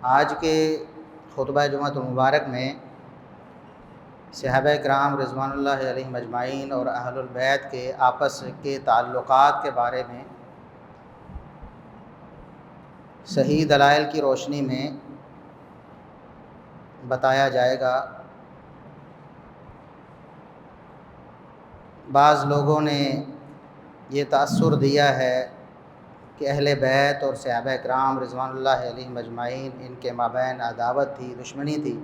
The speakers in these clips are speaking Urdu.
آج کے خطبہ جمعۃ المبارک میں صحابہ کرام رضوان اللہ علیہم اجمعین اور اہل البیت کے آپس کے تعلقات کے بارے میں صحیح دلائل کی روشنی میں بتایا جائے گا۔ بعض لوگوں نے یہ تأثر دیا ہے کہ اہل بیت اور صحابہ کرام رضوان اللہ علیہم اجمعین ان کے مابین عداوت تھی، دشمنی تھی۔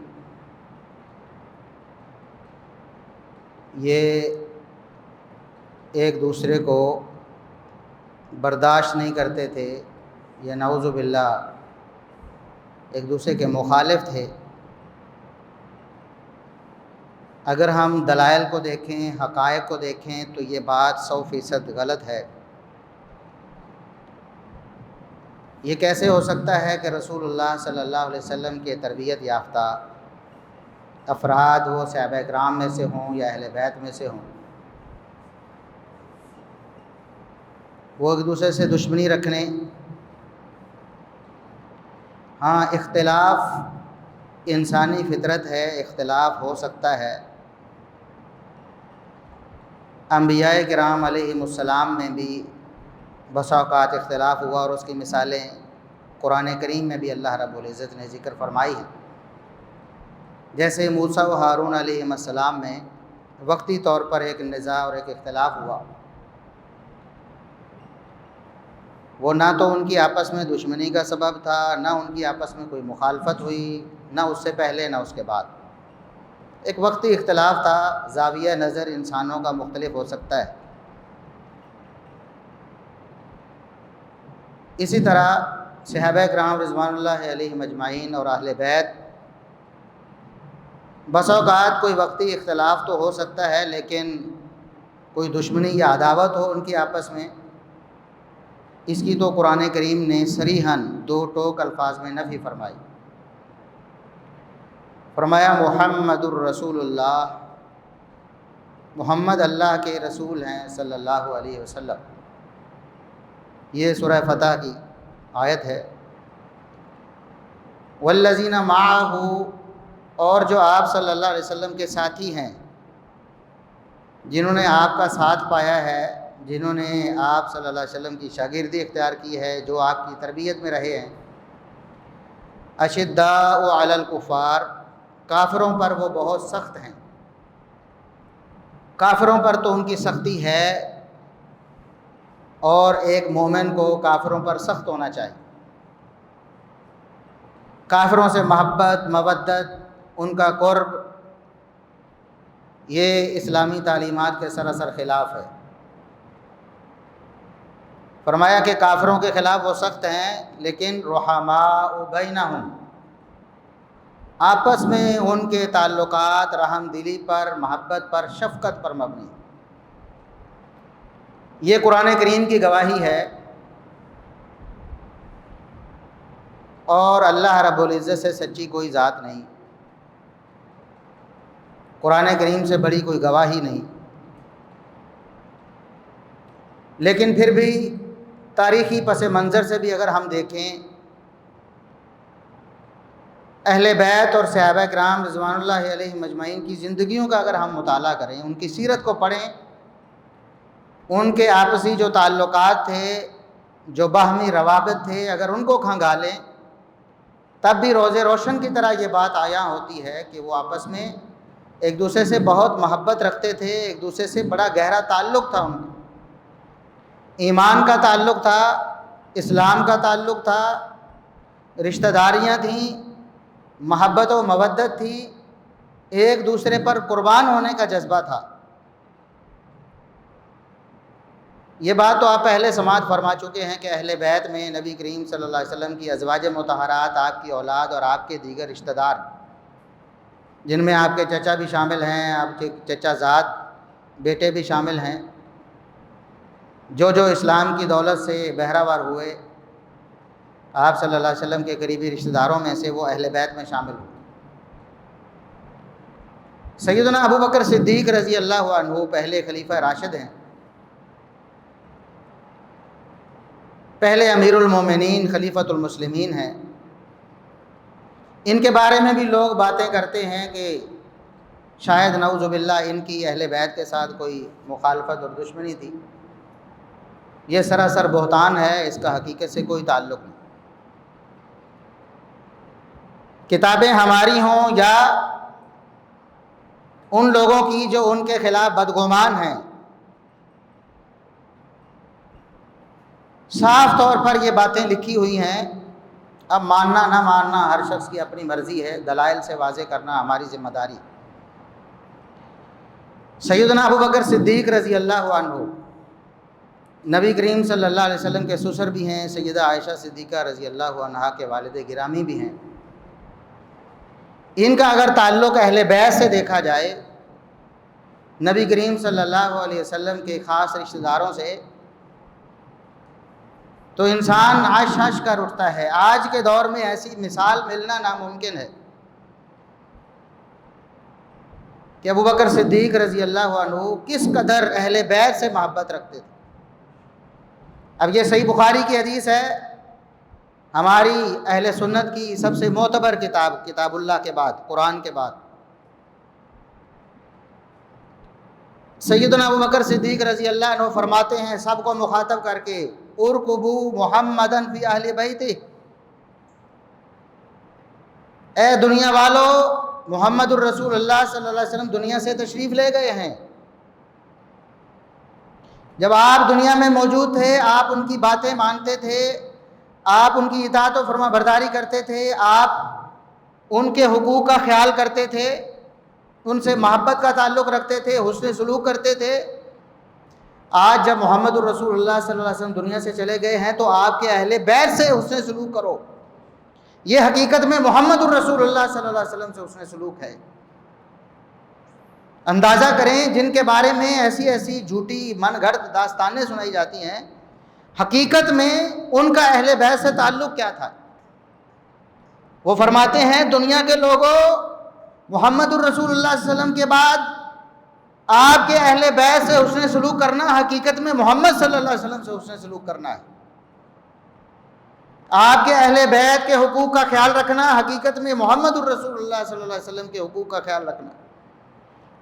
یہ ایک دوسرے کو برداشت نہیں کرتے تھے، یہ نعوذ باللہ ایک دوسرے کے مخالف تھے۔ اگر ہم دلائل کو دیکھیں، حقائق کو دیکھیں تو یہ بات 100% غلط ہے۔ یہ کیسے ہو سکتا ہے کہ رسول اللہ صلی اللہ علیہ وسلم کے تربیت یافتہ افراد وہ صحابہ کرام میں سے ہوں یا اہل بیت میں سے ہوں، وہ ایک دوسرے سے دشمنی رکھنے؟ ہاں، اختلاف انسانی فطرت ہے، اختلاف ہو سکتا ہے۔ انبیاء کرام علیہم السلام میں بھی بسا اوقات اختلاف ہوا، اور اس کی مثالیں قرآن کریم میں بھی اللہ رب العزت نے ذکر فرمائی ہیں۔ جیسے موسیٰ و ہارون علیہم السلام میں وقتی طور پر ایک نزاع اور ایک اختلاف ہوا، وہ نہ تو ان کی آپس میں دشمنی کا سبب تھا، نہ ان کی آپس میں کوئی مخالفت ہوئی، نہ اس سے پہلے نہ اس کے بعد۔ ایک وقتی اختلاف تھا، زاویہ نظر انسانوں کا مختلف ہو سکتا ہے۔ اسی طرح صحابہ کرام رضوان اللہ علیہم اجمعین اور اہل بیت بسا اوقات کوئی وقتی اختلاف تو ہو سکتا ہے، لیکن کوئی دشمنی یا عداوت ہو ان کی آپس میں، اس کی تو قرآن کریم نے صریحاً دو ٹوک الفاظ میں نفی فرمائی۔ فرمایا محمد الرسول اللہ، محمد اللہ کے رسول ہیں صلی اللہ علیہ وسلم۔ یہ سورہ فتح کی آیت ہے۔ والذین معہ، اور جو آپ صلی اللہ علیہ وسلم کے ساتھی ہیں، جنہوں نے آپ کا ساتھ پایا ہے، جنہوں نے آپ صلی اللہ علیہ وسلم کی شاگردی اختیار کی ہے، جو آپ کی تربیت میں رہے ہیں۔ اشداء علی الکفار، کافروں پر وہ بہت سخت ہیں۔ کافروں پر تو ان کی سختی ہے، اور ایک مومن کو کافروں پر سخت ہونا چاہیے۔ کافروں سے محبت، مودت، ان کا قرب، یہ اسلامی تعلیمات کے سراسر خلاف ہے۔ فرمایا کہ کافروں کے خلاف وہ سخت ہیں، لیکن رحماء بینہم، آپس میں ان کے تعلقات رحم دلی پر، محبت پر، شفقت پر مبنی۔ یہ قرآن کریم کی گواہی ہے، اور اللہ رب العزت سے سچی کوئی ذات نہیں، قرآن کریم سے بڑی کوئی گواہی نہیں۔ لیکن پھر بھی تاریخی پس منظر سے بھی اگر ہم دیکھیں، اہل بیت اور صحابہ کرام رضوان اللہ علیہم اجمعین کی زندگیوں کا اگر ہم مطالعہ کریں، ان کی سیرت کو پڑھیں، ان کے آپسی جو تعلقات تھے، جو باہمی روابط تھے، اگر ان کو کھنگالیں، تب بھی روز روشن کی طرح یہ بات عیاں ہوتی ہے کہ وہ آپس میں ایک دوسرے سے بہت محبت رکھتے تھے، ایک دوسرے سے بڑا گہرا تعلق تھا، ان کا ایمان کا تعلق تھا، اسلام کا تعلق تھا، رشتہ داریاں تھیں، محبت و مودت تھی، ایک دوسرے پر قربان ہونے کا جذبہ تھا۔ یہ بات تو آپ پہلے سماعت فرما چکے ہیں کہ اہل بیت میں نبی کریم صلی اللہ علیہ وسلم کی ازواج مطہرات، آپ کی اولاد اور آپ کے دیگر رشتہ دار، جن میں آپ کے چچا بھی شامل ہیں، آپ کے چچا زاد بیٹے بھی شامل ہیں، جو اسلام کی دولت سے بہرہ ہوئے، آپ صلی اللہ علیہ وسلم کے قریبی رشتہ داروں میں سے وہ اہل بیت میں شامل ہوئے۔ سیدنا ابو بکر صدیق رضی اللہ عنہ پہلے خلیفہ راشد ہیں، پہلے امیر المومنین خلیفۃ المسلمین ہیں۔ ان کے بارے میں بھی لوگ باتیں کرتے ہیں کہ شاید نعوذ باللہ ان کی اہل بیت کے ساتھ کوئی مخالفت اور دشمنی تھی۔ یہ سراسر بہتان ہے، اس کا حقیقت سے کوئی تعلق نہیں۔ کتابیں ہماری ہوں یا ان لوگوں کی جو ان کے خلاف بدگمان ہیں، صاف طور پر یہ باتیں لکھی ہوئی ہیں۔ اب ماننا نہ ماننا ہر شخص کی اپنی مرضی ہے، دلائل سے واضح کرنا ہماری ذمہ داری۔ سیدنا ابو بکر صدیق رضی اللہ عنہ نبی کریم صلی اللہ علیہ وسلم کے سسر بھی ہیں، سیدہ عائشہ صدیقہ رضی اللہ عنہا کے والد گرامی بھی ہیں۔ ان کا اگر تعلق اہل بیت سے دیکھا جائے، نبی کریم صلی اللہ علیہ وسلم کے خاص رشتہ داروں سے، تو انسان عش عش کر اٹھتا ہے۔ آج کے دور میں ایسی مثال ملنا ناممکن ہے کہ ابو بکر صدیق رضی اللہ عنہ کس قدر اہل بیت سے محبت رکھتے تھے۔ اب یہ صحیح بخاری کی حدیث ہے، ہماری اہل سنت کی سب سے معتبر کتاب، کتاب اللہ کے بعد، قرآن کے بعد۔ سیدنا ابو بکر صدیق رضی اللہ عنہ فرماتے ہیں سب کو مخاطب کر کے، ارکبو محمدن فی اہل بیتہ، اے دنیا والو، محمد الرسول اللہ صلی اللہ علیہ وسلم دنیا سے تشریف لے گئے ہیں۔ جب آپ دنیا میں موجود تھے، آپ ان کی باتیں مانتے تھے، آپ ان کی اطاعت و فرما برداری کرتے تھے، آپ ان کے حقوق کا خیال کرتے تھے، ان سے محبت کا تعلق رکھتے تھے، حسن سلوک کرتے تھے۔ آج جب محمد الرسول اللہ صلی اللہ علیہ وسلم دنیا سے چلے گئے ہیں تو آپ کے اہل بیت سے حسن سلوک کرو۔ یہ حقیقت میں محمد الرسول اللہ صلی اللہ علیہ وسلم سے حسن سلوک ہے۔ اندازہ کریں جن کے بارے میں ایسی ایسی جھوٹی من گھڑت داستانیں سنائی جاتی ہیں، حقیقت میں ان کا اہل بیت سے تعلق کیا تھا۔ وہ فرماتے ہیں دنیا کے لوگوں، محمد الرسول اللہ صلی اللہ علیہ وسلم کے بعد آپ کے اہل بیت سے حسن سلوک کرنا حقیقت میں محمد صلی اللہ علیہ وسلم سے حسن سلوک کرنا ہے۔ آپ کے اہل بیت کے حقوق کا خیال رکھنا حقیقت میں محمد الرسول اللہ صلی اللہ علیہ وسلم کے حقوق کا خیال رکھنا۔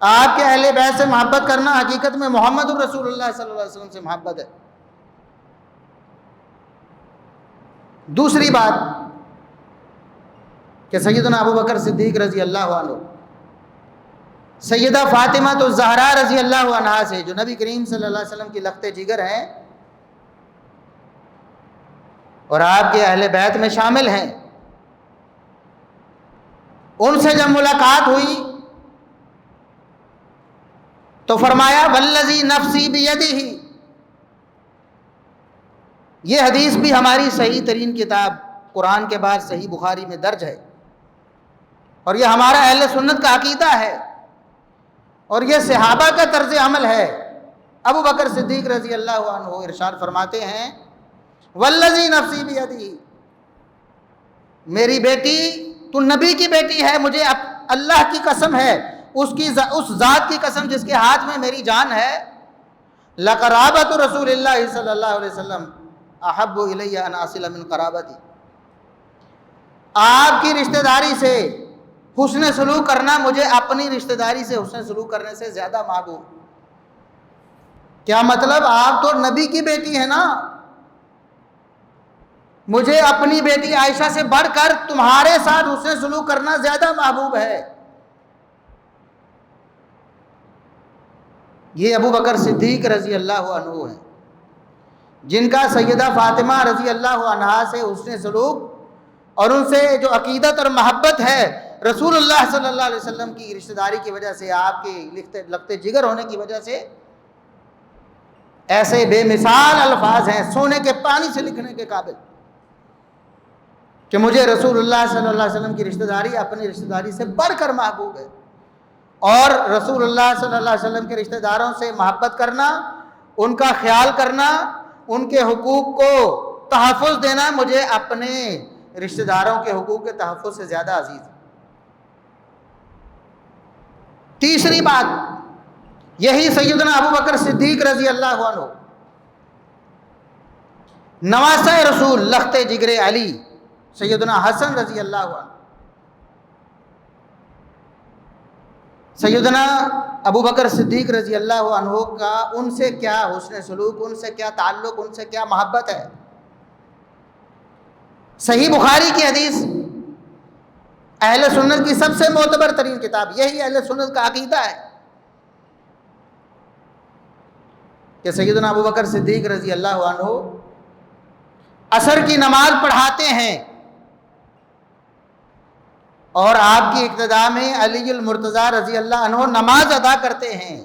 آپ کے اہل بیت سے محبت کرنا حقیقت میں محمد الرسول اللہ صلی اللہ علیہ وسلم سے محبت ہے۔ دوسری بات کہ سیدنا ابو بکر صدیق رضی اللہ عنہ سیدہ فاطمہ الزہرا رضی اللہ عنہا سے، جو نبی کریم صلی اللہ علیہ وسلم کی لخت جگر ہیں اور آپ کے اہل بیت میں شامل ہیں، ان سے جب ملاقات ہوئی تو فرمایا والذی نفسی بیدہ۔ یہ حدیث بھی ہماری صحیح ترین کتاب قرآن کے بعد صحیح بخاری میں درج ہے، اور یہ ہمارا اہل سنت کا عقیدہ ہے، اور یہ صحابہ کا طرز عمل ہے۔ ابو بکر صدیق رضی اللہ عنہ ارشاد فرماتے ہیں والذی نفسی بیدہ، میری بیٹی تو نبی کی بیٹی ہے، مجھے اللہ کی قسم ہے، اس ذات کی قسم جس کے ہاتھ میں میری جان ہے، لقرابۃ رسول اللہ صلی اللہ علیہ وسلم احب الی ان اصل من قرابتی، آپ کی رشتہ داری سے حسن سلوک کرنا مجھے اپنی رشتہ داری سے حسن سلوک کرنے سے زیادہ محبوب۔ کیا مطلب؟ آپ تو نبی کی بیٹی ہے نا، مجھے اپنی بیٹی عائشہ سے بڑھ کر تمہارے ساتھ حسن سلوک کرنا زیادہ محبوب ہے۔ یہ ابو بکر صدیق رضی اللہ عنہ ہیں جن کا سیدہ فاطمہ رضی اللہ عنہا سے حسن سلوک اور ان سے جو عقیدت اور محبت ہے، رسول اللہ صلی اللہ علیہ وسلم کی رشتہ داری کی وجہ سے، آپ کے لخت جگر ہونے کی وجہ سے، ایسے بے مثال الفاظ ہیں سونے کے پانی سے لکھنے کے قابل، کہ مجھے رسول اللہ صلی اللہ علیہ وسلم کی رشتہ داری اپنی رشتہ داری سے بڑھ کر محبوب ہے۔ اور رسول اللہ صلی اللہ علیہ وسلم کے رشتہ داروں سے محبت کرنا، ان کا خیال کرنا، ان کے حقوق کو تحفظ دینا مجھے اپنے رشتہ داروں کے حقوق کے تحفظ سے زیادہ عزیز ہے۔ تیسری بات، یہی سیدنا ابو بکر صدیق رضی اللہ عنہ نواسہ رسول لخت جگر علی سیدنا حسن رضی اللہ عنہ سیدنا ابو بکر صدیق رضی اللہ عنہ کا ان سے کیا حسن سلوک، ان سے کیا تعلق، ان سے کیا محبت ہے۔ صحیح بخاری کی حدیث اہل سنت کی سب سے معتبر ترین کتاب، یہی اہل سنت کا عقیدہ ہے کہ سیدنا ابو بکر صدیق رضی اللہ عنہ عصر کی نماز پڑھاتے ہیں اور آپ کی اقتداء میں علی المرتضیٰ رضی اللہ عنہ نماز ادا کرتے ہیں۔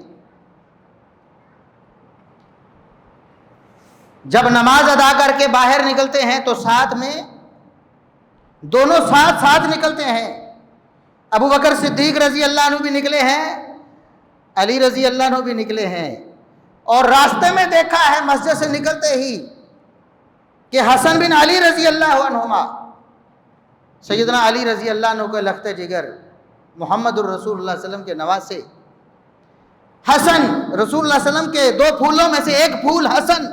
جب نماز ادا کر کے باہر نکلتے ہیں تو ساتھ میں دونوں ساتھ نکلتے ہیں۔ ابو بکر صدیق رضی اللہ عنہ بھی نکلے ہیں، علی رضی اللہ عنہ بھی نکلے ہیں، اور راستے میں دیکھا ہے مسجد سے نکلتے ہی کہ حسن بن علی رضی اللہ عنہما، سیدنا علی رضی اللہ عنہ کے لخت جگر محمد الرسول اللہ علیہ وسلم کے نواسے حسن، رسول اللہ علیہ وسلم کے 2 پھولوں میں سے ایک پھول حسن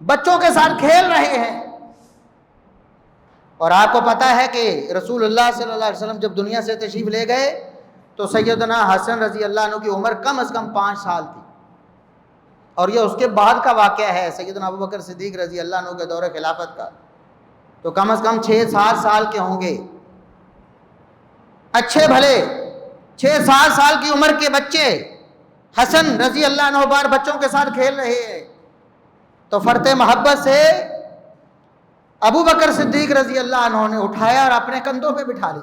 بچوں کے ساتھ کھیل رہے ہیں۔ اور آپ کو پتہ ہے کہ رسول اللہ صلی اللہ علیہ وسلم جب دنیا سے تشریف لے گئے تو سیدنا حسن رضی اللہ عنہ کی عمر کم از کم 5 سال تھی، اور یہ اس کے بعد کا واقعہ ہے سیدنا ابو بکر صدیق رضی اللہ عنہ کے دور خلافت کا، تو کم از کم 6-7 سال کے ہوں گے، اچھے بھلے 6-7 سال کی عمر کے بچے حسن رضی اللہ عنہ بار بچوں کے ساتھ کھیل رہے ہیں، تو فرط محبت سے ابو بکر صدیق رضی اللہ عنہ نے اٹھایا اور اپنے کندھوں پہ بٹھا لی،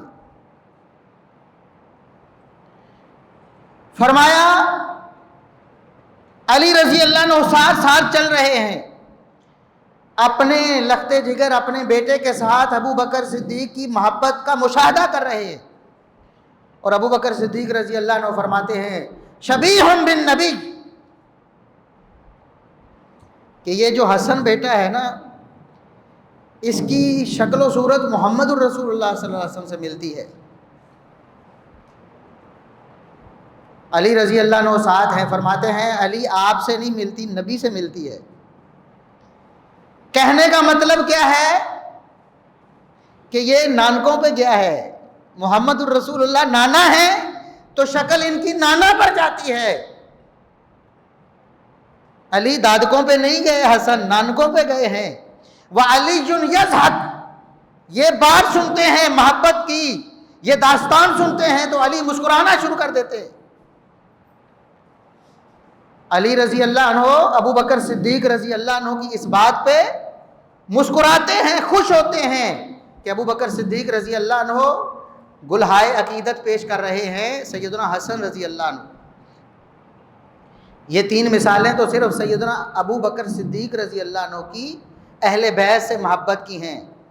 فرمایا علی رضی اللہ عنہ ساتھ چل رہے ہیں، اپنے لخت جگر اپنے بیٹے کے ساتھ ابو بکر صدیق کی محبت کا مشاہدہ کر رہے ہیں، اور ابو بکر صدیق رضی اللہ عنہ فرماتے ہیں شبیہ بالنبی، کہ یہ جو حسن بیٹا ہے نا، اس کی شکل و صورت محمد الرسول اللہ صلی اللہ علیہ وسلم سے ملتی ہے۔ علی رضی اللہ عنہ ساتھ ہیں، فرماتے ہیں علی آپ سے نہیں ملتی، نبی سے ملتی ہے۔ کہنے کا مطلب کیا ہے کہ یہ نانکوں پہ گیا ہے، محمد الرسول اللہ نانا ہے تو شکل ان کی نانا پر جاتی ہے، علی دادکوں پہ نہیں گئے، حسن نانکوں پہ گئے ہیں۔ وَعَلِيٌّ يَضْحَكُ، یہ بات سنتے ہیں محبت کی، یہ داستان سنتے ہیں تو علی مسکرانا شروع کر دیتے ہیں۔ علی رضی اللہ عنہ ابو بکر صدیق رضی اللہ عنہ کی اس بات پہ مسکراتے ہیں، خوش ہوتے ہیں کہ ابو بکر صدیق رضی اللہ عنہ گلہائے عقیدت پیش کر رہے ہیں سیدنا حسن رضی اللہ عنہ۔ یہ 3 مثالیں تو صرف سیدنا ابو بکر صدیق رضی اللہ عنہ کی اہل بیت سے محبت کی ہیں،